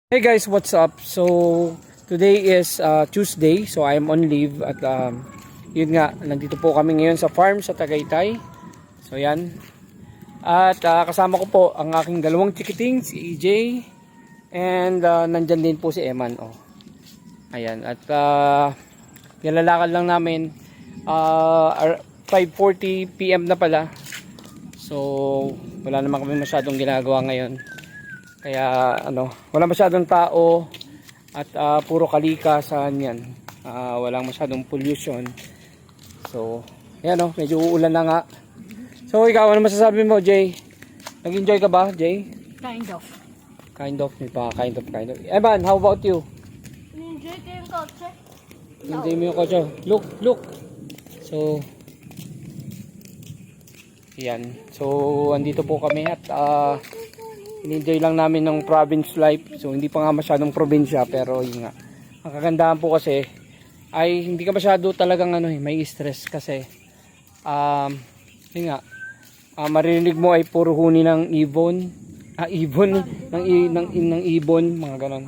Hey guys, what's up? So today is Tuesday, so I am on leave at yun nga, nandito po kami ngayon sa farm sa Tagaytay. So yan. At kasama ko po ang aking dalawang chikiting, si EJ, and nandyan din po si Eman. Oh. Ayan, at nilalakad lang namin 5:40 PM na pala. So wala naman kami masyadong ginagawa ngayon. Kaya wala masyadong tao at puro kalikasan yan. Walang masyadong pollution. So, ayan medyo uulan na nga. So, ikaw, ano masasabi mo, Jay? Nag-enjoy ka ba, Jay? Kind of. Kind of, may pa, kind of. Evan, how about you? Enjoy ko yung kotse. Enjoy mo yung kotse. Look. So, yan. So, andito po kami at in-enjoy lang namin ng province life. So hindi pa nga masyadong probinsya, pero yun nga. Ang kagandahan po kasi ay hindi ka masyado talagang may stress kasi yun nga. Maririnig mo ay puro huni ng ibon. Ibon ng ibon, mga ganon.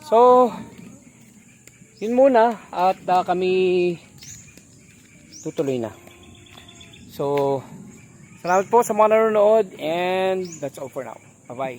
So yun muna at kami tutuloy na. So salamat po sa mga nanonood and that's all for now. Bye-bye.